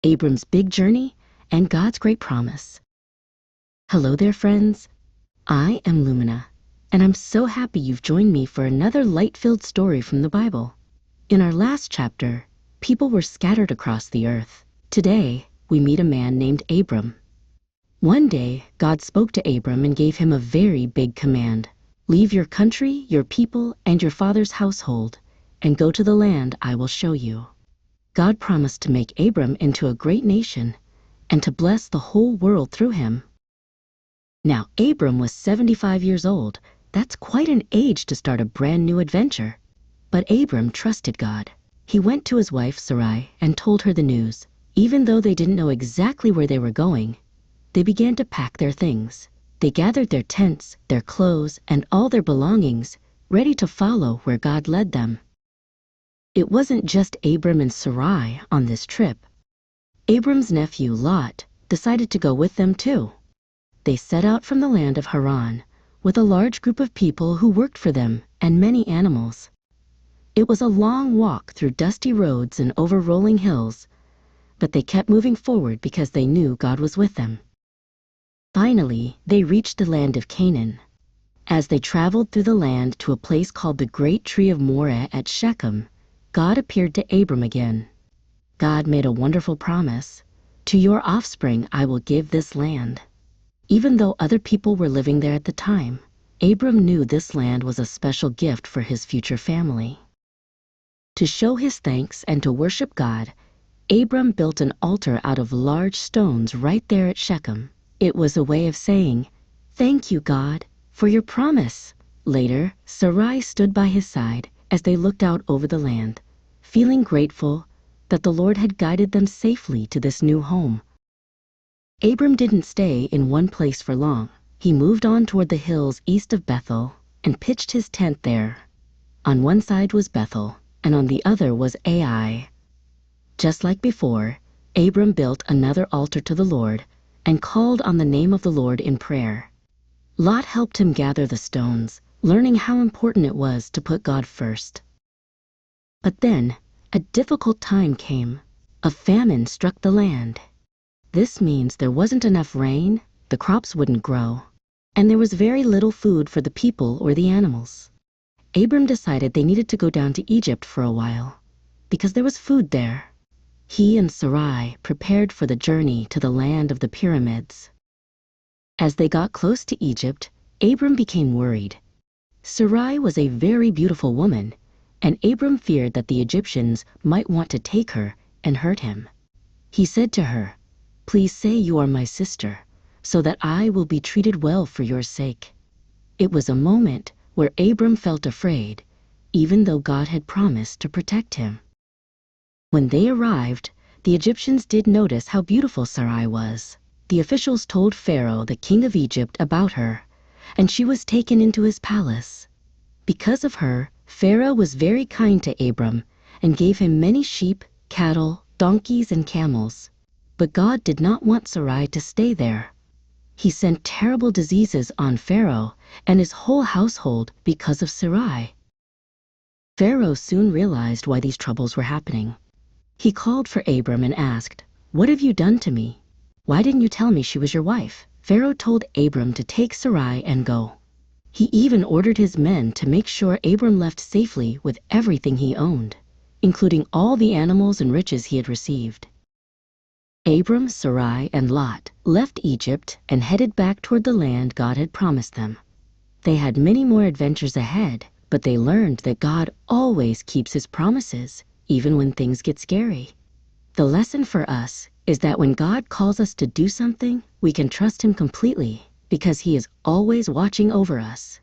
Abram's big journey, and God's great promise. Hello there, friends. I am Lumina, and I'm so happy you've joined me for another light-filled story from the Bible. In our last chapter, people were scattered across the earth. Today, we meet a man named Abram. One day, God spoke to Abram and gave him a very big command. Leave your country, your people, and your father's household, and go to the land I will show you. God promised to make Abram into a great nation and to bless the whole world through him. Now, Abram was 75 years old. That's quite an age to start a brand new adventure. But Abram trusted God. He went to his wife Sarai and told her the news. Even though they didn't know exactly where they were going, they began to pack their things. They gathered their tents, their clothes, and all their belongings, ready to follow where God led them. It wasn't just Abram and Sarai on this trip. Abram's nephew, Lot, decided to go with them too. They set out from the land of Haran with a large group of people who worked for them and many animals. It was a long walk through dusty roads and over rolling hills, but they kept moving forward because they knew God was with them. Finally, they reached the land of Canaan. As they traveled through the land to a place called the Great Tree of Moreh at Shechem, God appeared to Abram again. God made a wonderful promise. To your offspring I will give this land. Even though other people were living there at the time, Abram knew this land was a special gift for his future family. To show his thanks and to worship God, Abram built an altar out of large stones right there at Shechem. It was a way of saying, "Thank you, God, for your promise." Later, Sarai stood by his side as they looked out over the land, feeling grateful that the Lord had guided them safely to this new home. Abram didn't stay in one place for long. He moved on toward the hills east of Bethel and pitched his tent there. On one side was Bethel, and on the other was Ai. Just like before, Abram built another altar to the Lord and called on the name of the Lord in prayer. Lot helped him gather the stones, learning how important it was to put God first. But then, a difficult time came. A famine struck the land. This means there wasn't enough rain, the crops wouldn't grow, and there was very little food for the people or the animals. Abram decided they needed to go down to Egypt for a while, because there was food there. He and Sarai prepared for the journey to the land of the pyramids. As they got close to Egypt, Abram became worried. Sarai was a very beautiful woman, and Abram feared that the Egyptians might want to take her and hurt him. He said to her, "Please say you are my sister, so that I will be treated well for your sake." It was a moment where Abram felt afraid, even though God had promised to protect him. When they arrived, the Egyptians did notice how beautiful Sarai was. The officials told Pharaoh, the king of Egypt, about her, and she was taken into his palace. Because of her, Pharaoh was very kind to Abram and gave him many sheep, cattle, donkeys, and camels. But God did not want Sarai to stay there. He sent terrible diseases on Pharaoh and his whole household because of Sarai. Pharaoh soon realized why these troubles were happening. He called for Abram and asked, "What have you done to me? Why didn't you tell me she was your wife?" Pharaoh told Abram to take Sarai and go. He even ordered his men to make sure Abram left safely with everything he owned, including all the animals and riches he had received. Abram, Sarai, and Lot left Egypt and headed back toward the land God had promised them. They had many more adventures ahead, but they learned that God always keeps his promises, even when things get scary. The lesson for us is that when God calls us to do something, we can trust him completely because he is always watching over us.